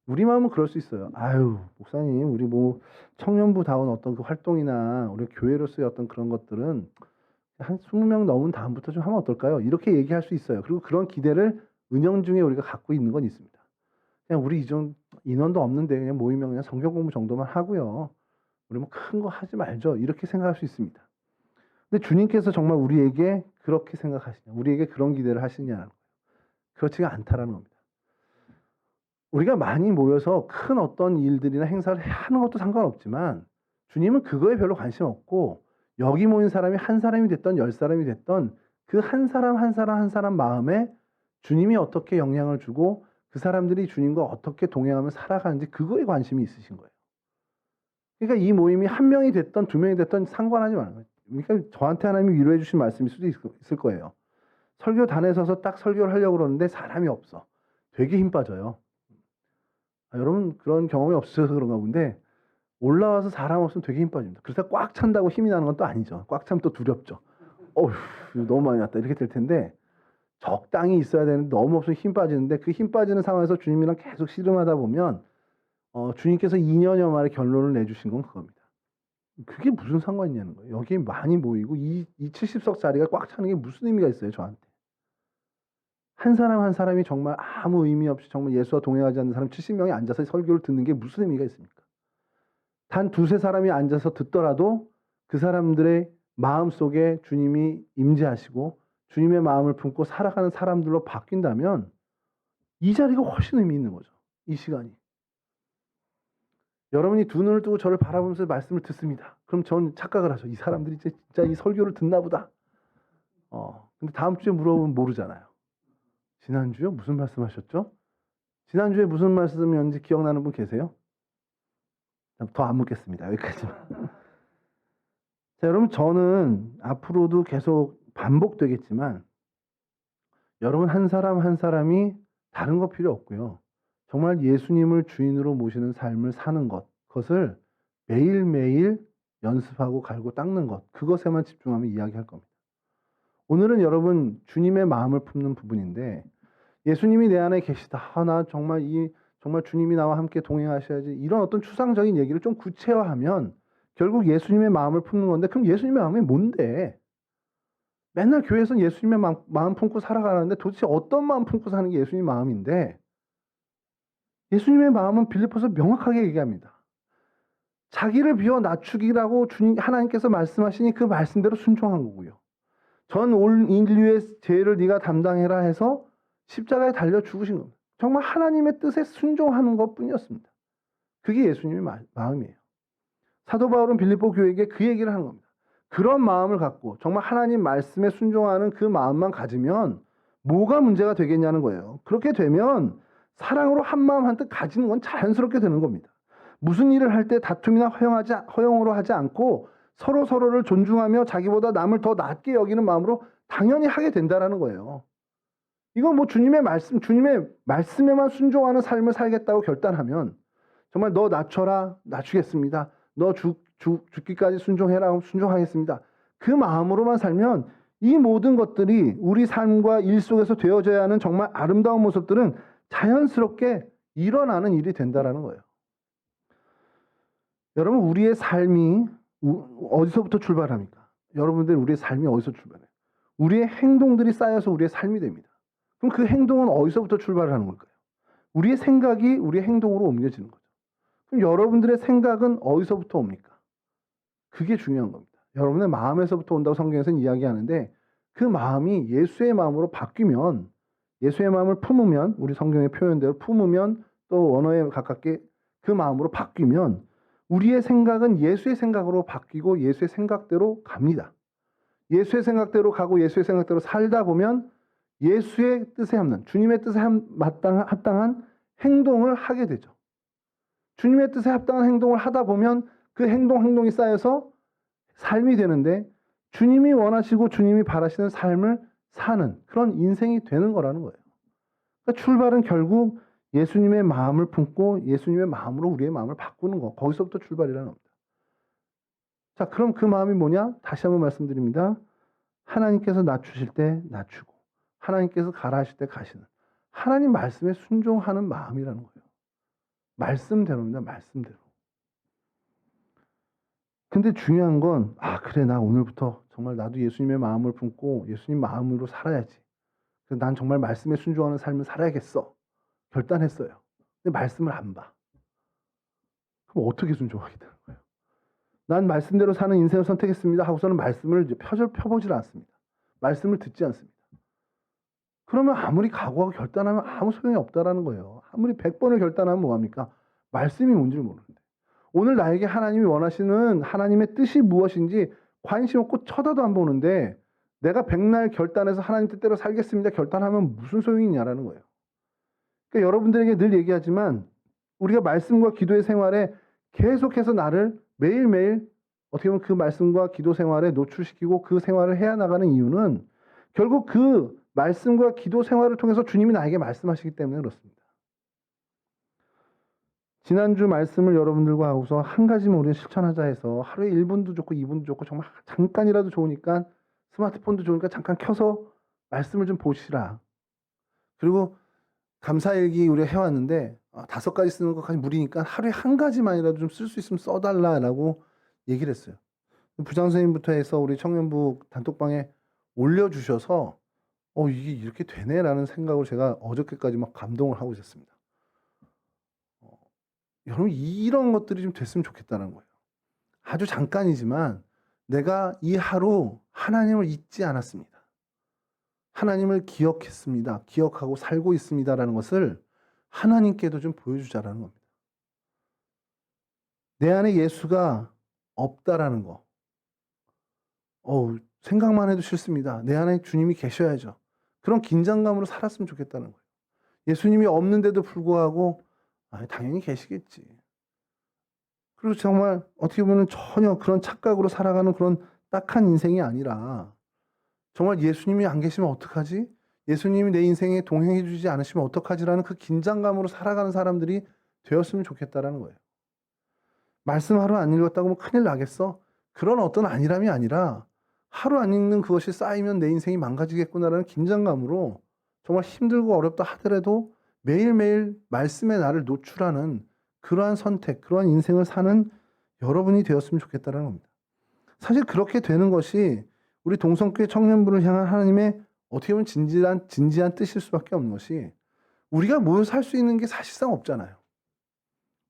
우리 마음은 그럴 수 있어요. 목사님, 우리 뭐 청년부다운 어떤 그 활동이나 우리 교회로서의 어떤 그런 것들은 한 20명 넘은 다음부터 좀 하면 어떨까요? 이렇게 얘기할 수 있어요. 그리고 그런 기대를 은연중에 우리가 갖고 있는 건 있습니다. 그냥 우리 이전 인원도 없는데 그냥 모이면 그냥 성경 공부 정도만 하고요. 우리 뭐 큰 거 하지 말죠. 이렇게 생각할 수 있습니다. 근데 주님께서 정말 우리에게 그렇게 생각하시냐, 우리에게 그런 기대를 하시냐는 거예요. 그렇지가 않다라는 겁니다. 우리가 많이 모여서 큰 어떤 일들이나 행사를 하는 것도 상관없지만 주님은 그거에 별로 관심 없고 여기 모인 사람이 한 사람이 됐던 10사람이 됐던 그 한 사람 한 사람 한 사람 마음에 주님이 어떻게 영향을 주고 그 사람들이 주님과 어떻게 동행하며 살아가는지 그거에 관심이 있으신 거예요. 그러니까 이 모임이 한 명이 됐던 2명이 됐던 상관하지 마는 거예요. 그러니까 저한테 하나님이 위로해 주신 말씀일 수도 있을 거예요. 설교단에 서서 딱 설교를 하려고 그러는데 사람이 없어. 되게 힘 빠져요. 여러분 그런 경험이 없으셔서 그런가 본데 올라와서 사람 없으면 되게 힘 빠집니다. 그래서 꽉 찬다고 힘이 나는 건 또 아니죠. 꽉 차면 또 두렵죠. 어휴 너무 많이 왔다 이렇게 될 텐데 적당히 있어야 되는데 너무 없으면 힘 빠지는데 그 힘 빠지는 상황에서 주님이랑 계속 씨름하다 보면 주님께서 2년여 만에 결론을 내주신 건 그겁니다. 그게 무슨 상관이 있냐는 거예요. 여기에 많이 모이고 이 70석 자리가 꽉 차는 게 무슨 의미가 있어요 저한테. 한 사람 한 사람이 정말 아무 의미 없이 정말 예수와 동행하지 않는 사람 70명이 앉아서 설교를 듣는 게 무슨 의미가 있습니까? 단 2-3사람이 앉아서 듣더라도 그 사람들의 마음속에 주님이 임재하시고 주님의 마음을 품고 살아가는 사람들로 바뀐다면 이 자리가 훨씬 의미 있는 거죠. 이 시간이. 여러분이 두 눈을 뜨고 저를 바라보면서 말씀을 듣습니다. 그럼 전 착각을 하죠. 이 사람들이 진짜 이 설교를 듣나 보다. 근데 다음 주에 물어보면 모르잖아요. 지난주요? 무슨 말씀하셨죠? 지난주에 무슨 말씀이었는지 기억나는 분 계세요? 더 안 묻겠습니다. 여기까지만. 자, 여러분 저는 앞으로도 계속 반복되겠지만 여러분 한 사람 한 사람이 다른 거 필요 없고요. 정말 예수님을 주인으로 모시는 삶을 사는 것, 그것을 매일매일 연습하고 갈고 닦는 것, 그것에만 집중하면 이야기할 겁니다. 오늘은 여러분 주님의 마음을 품는 부분인데 예수님이 내 안에 계시다. 나 정말 정말 주님이 나와 함께 동행하셔야지. 이런 어떤 추상적인 얘기를 좀 구체화하면 결국 예수님의 마음을 품는 건데 그럼 예수님의 마음이 뭔데? 맨날 교회에서는 예수님의 마음 품고 살아가는데 도대체 어떤 마음 품고 사는 게 예수님의 마음인데 예수님의 마음은 빌립보서 명확하게 얘기합니다. 자기를 비워 낮추기라고 하나님께서 말씀하시니 그 말씀대로 순종한 거고요. 전 온 인류의 죄를 네가 담당해라 해서 십자가에 달려 죽으신 겁니다. 정말 하나님의 뜻에 순종하는 것뿐이었습니다. 그게 예수님의 마음이에요. 사도 바울은 빌립보 교회에게 그 얘기를 하는 겁니다. 그런 마음을 갖고 정말 하나님 말씀에 순종하는 그 마음만 가지면 뭐가 문제가 되겠냐는 거예요. 그렇게 되면 사랑으로 한 마음 한 뜻 가지는 건 자연스럽게 되는 겁니다. 무슨 일을 할 때 다툼이나 허용으로 하지 않고 서로를 존중하며 자기보다 남을 더 낮게 여기는 마음으로 당연히 하게 된다라는 거예요. 이건 뭐 주님의 말씀에만 순종하는 삶을 살겠다고 결단하면 정말 너 낮춰라, 낮추겠습니다. 너 죽기까지 순종해라, 순종하겠습니다. 그 마음으로만 살면 이 모든 것들이 우리 삶과 일 속에서 되어져야 하는 정말 아름다운 모습들은 자연스럽게 일어나는 일이 된다라는 거예요. 여러분 우리의 삶이 어디서부터 출발합니까? 여러분들 우리의 삶이 어디서 출발해요? 우리의 행동들이 쌓여서 우리의 삶이 됩니다. 그럼 그 행동은 어디서부터 출발을 하는 걸까요? 우리의 생각이 우리의 행동으로 옮겨지는 거죠. 그럼 여러분들의 생각은 어디서부터 옵니까? 그게 중요한 겁니다. 여러분의 마음에서부터 온다고 성경에서는 이야기하는데 그 마음이 예수의 마음으로 바뀌면 예수의 마음을 품으면 우리 성경의 표현대로 품으면 또 언어에 가깝게 그 마음으로 바뀌면 우리의 생각은 예수의 생각으로 바뀌고 예수의 생각대로 갑니다. 예수의 생각대로 가고 예수의 생각대로 살다 보면 예수의 뜻에 합는 주님의 뜻에 합당한 행동을 하게 되죠. 주님의 뜻에 합당한 행동을 하다 보면 그 행동이 쌓여서 삶이 되는데 주님이 원하시고 주님이 바라시는 삶을 사는 그런 인생이 되는 거라는 거예요. 그러니까 출발은 결국 예수님의 마음을 품고 예수님의 마음으로 우리의 마음을 바꾸는 거. 거기서부터 출발이라는 겁니다. 자, 그럼 그 마음이 뭐냐? 다시 한번 말씀드립니다. 하나님께서 낮추실 때 낮추고 하나님께서 가라 하실 때 가시는 하나님 말씀에 순종하는 마음이라는 거예요. 말씀대로입니다. 말씀대로. 근데 중요한 건 그래 나 오늘부터 정말 나도 예수님의 마음을 품고 예수님 마음으로 살아야지. 그래서 난 정말 말씀에 순종하는 삶을 살아야겠어. 결단했어요. 근데 말씀을 안 봐. 그럼 어떻게 순종하게 되는 거예요? 난 말씀대로 사는 인생을 선택했습니다 하고서는 말씀을 이제 펴보질 않습니다. 말씀을 듣지 않습니다. 그러면 아무리 각오하고 결단하면 아무 소용이 없다라는 거예요. 아무리 100번을 결단하면 뭐합니까? 말씀이 뭔지를 모르는데. 오늘 나에게 하나님이 원하시는 하나님의 뜻이 무엇인지 관심 없고 쳐다도 안 보는데 내가 백날 결단해서 하나님 뜻대로 살겠습니다 결단하면 무슨 소용이 있냐라는 거예요. 그러니까 여러분들에게 늘 얘기하지만 우리가 말씀과 기도의 생활에 계속해서 나를 매일매일 어떻게 보면 그 말씀과 기도 생활에 노출시키고 그 생활을 해야 나가는 이유는 결국 그 말씀과 기도 생활을 통해서 주님이 나에게 말씀하시기 때문에 그렇습니다. 지난주 말씀을 여러분들과 하고서 한 가지만 우리는 실천하자 해서 하루에 1분도 좋고 2분도 좋고 정말 잠깐이라도 좋으니까 스마트폰도 좋으니까 잠깐 켜서 말씀을 좀 보시라. 그리고 감사일기 우리가 해왔는데 5가지 쓰는 것까지 무리니까 하루에 한 가지만이라도 좀 쓸 수 있으면 써달라라고 얘기를 했어요. 부장선생님부터 해서 우리 청년부 단톡방에 올려주셔서 이게 이렇게 되네라는 생각으로 제가 어저께까지 막 감동을 하고 있었습니다. 여러분 이런 것들이 좀 됐으면 좋겠다는 거예요. 아주 잠깐이지만 내가 이 하루 하나님을 잊지 않았습니다. 하나님을 기억했습니다. 기억하고 살고 있습니다라는 것을 하나님께도 좀 보여주자라는 겁니다. 내 안에 예수가 없다라는 거. 생각만 해도 싫습니다. 내 안에 주님이 계셔야죠. 그런 긴장감으로 살았으면 좋겠다는 거예요. 예수님이 없는데도 불구하고 당연히 계시겠지. 그리고 정말 어떻게 보면 전혀 그런 착각으로 살아가는 그런 딱한 인생이 아니라 정말 예수님이 안 계시면 어떡하지? 예수님이 내 인생에 동행해 주지 않으시면 어떡하지라는 그 긴장감으로 살아가는 사람들이 되었으면 좋겠다라는 거예요. 말씀 하루 안 읽었다고 뭐 큰일 나겠어? 그런 어떤 안일함이 아니라 하루 안 읽는 그것이 쌓이면 내 인생이 망가지겠구나라는 긴장감으로 정말 힘들고 어렵다 하더라도 매일매일 말씀에 나를 노출하는 그러한 선택, 그러한 인생을 사는 여러분이 되었으면 좋겠다는 겁니다. 사실 그렇게 되는 것이 우리 동성교회 청년부를 향한 하나님의 어떻게 보면 진지한 뜻일 수밖에 없는 것이 우리가 뭘 살 수 있는 게 사실상 없잖아요.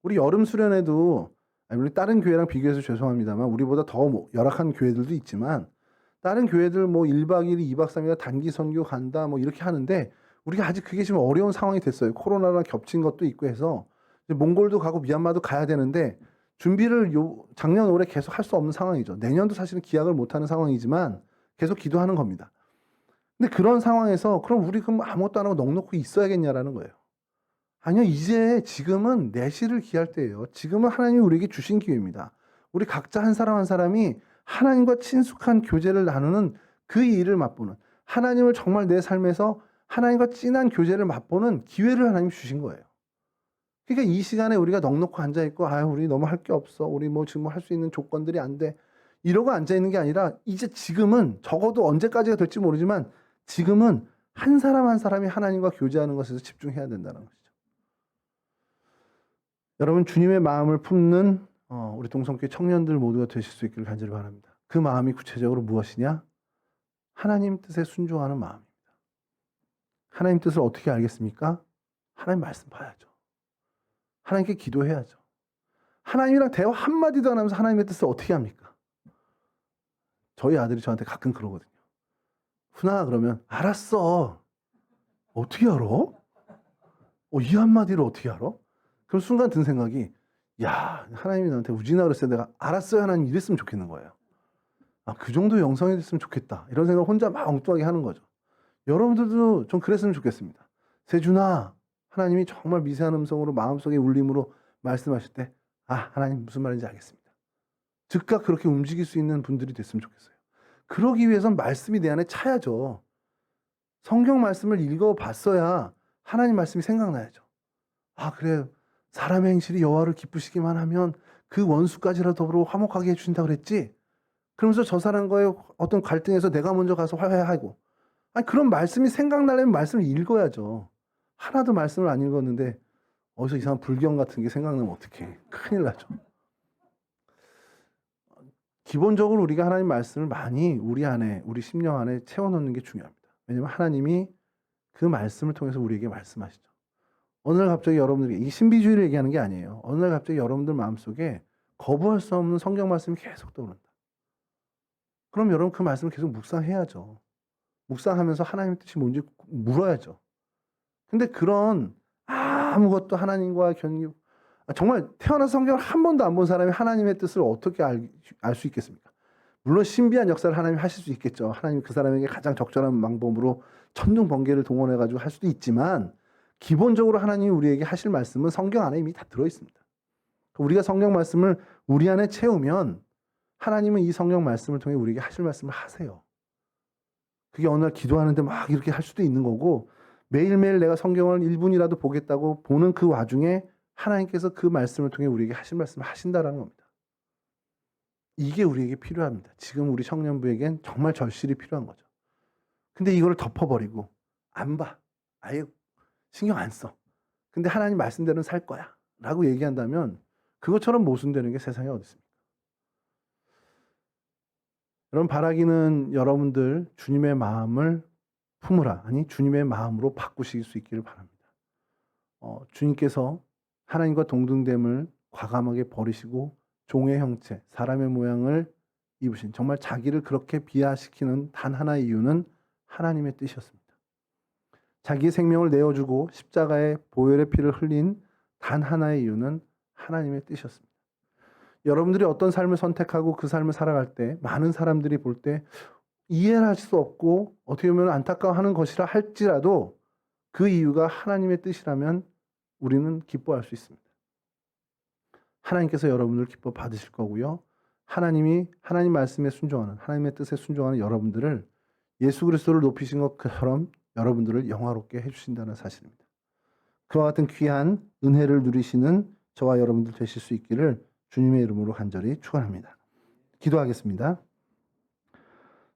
우리 여름 수련회도 우리 다른 교회랑 비교해서 죄송합니다만 우리보다 더 열악한 교회들도 있지만 다른 교회들 1박 2일, 2박 3일 단기 선교 간다 이렇게 하는데 우리가 아직 그게 지금 어려운 상황이 됐어요. 코로나랑 겹친 것도 있고 해서 몽골도 가고 미얀마도 가야 되는데 준비를 작년 올해 계속 할 수 없는 상황이죠. 내년도 사실은 기약을 못하는 상황이지만 계속 기도하는 겁니다. 근데 그런 상황에서 그럼 우리 그럼 아무것도 안 하고 넋놓고 있어야겠냐라는 거예요. 아니요, 이제 지금은 내실을 기할 때예요. 지금은 하나님이 우리에게 주신 기회입니다. 우리 각자 한 사람 한 사람이 하나님과 친숙한 교제를 나누는 그 일을 맛보는 하나님을 정말 내 삶에서 하나님과 진한 교제를 맛보는 기회를 하나님이 주신 거예요. 그러니까 이 시간에 우리가 넋놓고 앉아있고 우리 너무 할 게 없어. 우리 지금 할 수 있는 조건들이 안 돼. 이러고 앉아있는 게 아니라 이제 지금은 적어도 언제까지가 될지 모르지만 지금은 한 사람 한 사람이 하나님과 교제하는 것에서 집중해야 된다는 것이죠. 여러분 주님의 마음을 품는 우리 동성교회 청년들 모두가 되실 수 있기를 간절히 바랍니다. 그 마음이 구체적으로 무엇이냐? 하나님 뜻에 순종하는 마음입니다. 하나님 뜻을 어떻게 알겠습니까? 하나님 말씀 봐야죠. 하나님께 기도해야죠. 하나님이랑 대화 한마디도 안 하면서 하나님의 뜻을 어떻게 합니까? 저희 아들이 저한테 가끔 그러거든요. 훈아 그러면 알았어. 어떻게 알아? 이 한마디를 어떻게 알아? 그럼 순간 든 생각이 하나님이 나한테 우진아 그랬어요. 내가 알았어요 하나님 이랬으면 좋겠는 거예요. 그 정도 영성이 됐으면 좋겠다. 이런 생각을 혼자 막 엉뚱하게 하는 거죠. 여러분들도 좀 그랬으면 좋겠습니다. 세준아 하나님이 정말 미세한 음성으로 마음속의 울림으로 말씀하실 때 하나님 무슨 말인지 알겠습니다. 즉각 그렇게 움직일 수 있는 분들이 됐으면 좋겠어요. 그러기 위해선 말씀이 내 안에 차야죠. 성경 말씀을 읽어봤어야 하나님 말씀이 생각나야죠. 그래 사람의 행실이 여호와를 기쁘시기만 하면 그 원수까지라도 더불어 화목하게 해주신다 그랬지. 그러면서 저 사람과의 어떤 갈등에서 내가 먼저 가서 화해하고 그런 말씀이 생각나려면 말씀을 읽어야죠. 하나도 말씀을 안 읽었는데 어디서 이상한 불경 같은 게 생각나면 어떡해. 큰일 나죠. 기본적으로 우리가 하나님 말씀을 많이 우리 안에 우리 심령 안에 채워넣는 게 중요합니다. 왜냐하면 하나님이 그 말씀을 통해서 우리에게 말씀하시죠. 어느 날 갑자기 여러분들에게 이게 신비주의를 얘기하는 게 아니에요. 어느 날 갑자기 여러분들 마음속에 거부할 수 없는 성경 말씀이 계속 떠오른다. 그럼 여러분 그 말씀을 계속 묵상해야죠. 묵상하면서 하나님의 뜻이 뭔지 물어야죠. 근데 그런 아무것도 하나님과 정말 태어나서 성경을 한 번도 안 본 사람이 하나님의 뜻을 어떻게 알 수 있겠습니까? 물론 신비한 역사를 하나님이 하실 수 있겠죠. 하나님이 그 사람에게 가장 적절한 방법으로 천둥 번개를 동원해 가지고 할 수도 있지만 기본적으로 하나님이 우리에게 하실 말씀은 성경 안에 이미 다 들어 있습니다. 우리가 성경 말씀을 우리 안에 채우면 하나님은 이 성경 말씀을 통해 우리에게 하실 말씀을 하세요. 그게 어느 날 기도하는데 막 이렇게 할 수도 있는 거고, 매일매일 내가 성경을 1분이라도 보겠다고 보는 그 와중에 하나님께서 그 말씀을 통해 우리에게 하실 말씀을 하신다라는 겁니다. 이게 우리에게 필요합니다. 지금 우리 청년부에겐 정말 절실히 필요한 거죠. 근데 이걸 덮어버리고 안 봐. 아예 신경 안 써. 근데 하나님 말씀대로는 살 거야 라고 얘기한다면 그것처럼 모순되는 게 세상에 어디 있습니까? 여러분, 바라기는 여러분들 주님의 마음을 품으라, 아니 주님의 마음으로 바꾸실 수 있기를 바랍니다. 주님께서 하나님과 동등됨을 과감하게 버리시고 종의 형체, 사람의 모양을 입으신, 정말 자기를 그렇게 비하시키는 단 하나의 이유는 하나님의 뜻이었습니다. 자기의 생명을 내어주고 십자가에 보혈의 피를 흘린 단 하나의 이유는 하나님의 뜻이었습니다. 여러분들이 어떤 삶을 선택하고 그 삶을 살아갈 때 많은 사람들이 볼 때 이해를 할 수 없고 어떻게 보면 안타까워하는 것이라 할지라도 그 이유가 하나님의 뜻이라면 우리는 기뻐할 수 있습니다. 하나님께서 여러분을 기뻐 받으실 거고요. 하나님이 하나님 말씀에 순종하는, 하나님의 뜻에 순종하는 여러분들을 예수 그리스도를 높이신 것처럼 여러분들을 영화롭게 해주신다는 사실입니다. 그와 같은 귀한 은혜를 누리시는 저와 여러분들 되실 수 있기를 주님의 이름으로 간절히 축원합니다. 기도하겠습니다.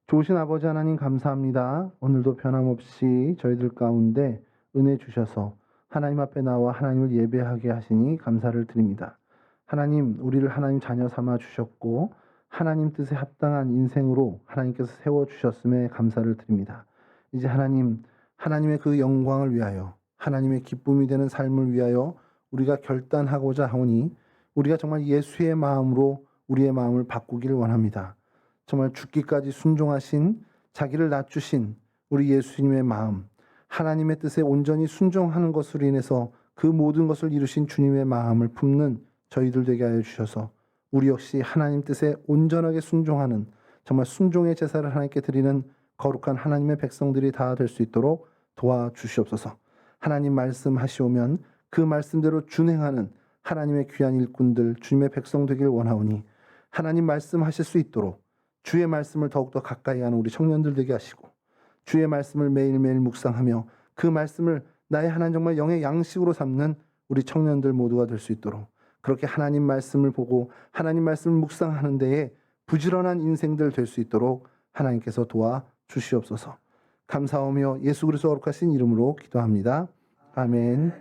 좋으신 아버지 하나님, 감사합니다. 오늘도 변함없이 저희들 가운데 은혜 주셔서 하나님 앞에 나와 하나님을 예배하게 하시니 감사를 드립니다. 하나님, 우리를 하나님 자녀 삼아 주셨고 하나님 뜻에 합당한 인생으로 하나님께서 세워주셨음에 감사를 드립니다. 이제 하나님, 하나님의 그 영광을 위하여, 하나님의 기쁨이 되는 삶을 위하여 우리가 결단하고자 하오니 우리가 정말 예수의 마음으로 우리의 마음을 바꾸기를 원합니다. 정말 죽기까지 순종하신, 자기를 낮추신 우리 예수님의 마음, 하나님의 뜻에 온전히 순종하는 것으로 인해서 그 모든 것을 이루신 주님의 마음을 품는 저희들 되게 하여 주셔서 우리 역시 하나님 뜻에 온전하게 순종하는, 정말 순종의 제사를 하나님께 드리는 거룩한 하나님의 백성들이 다 될 수 있도록 도와주시옵소서. 하나님 말씀하시오면 그 말씀대로 준행하는 하나님의 귀한 일꾼들, 주님의 백성 되길 원하오니 하나님 말씀하실 수 있도록 주의 말씀을 더욱더 가까이 하는 우리 청년들 되게 하시고, 주의 말씀을 매일매일 묵상하며 그 말씀을 나의 하나님 정말 영의 양식으로 삼는 우리 청년들 모두가 될 수 있도록, 그렇게 하나님 말씀을 보고 하나님 말씀을 묵상하는 데에 부지런한 인생들 될 수 있도록 하나님께서 도와주시옵소서. 감사하며 예수 그리스도 거룩하신 이름으로 기도합니다. 아멘.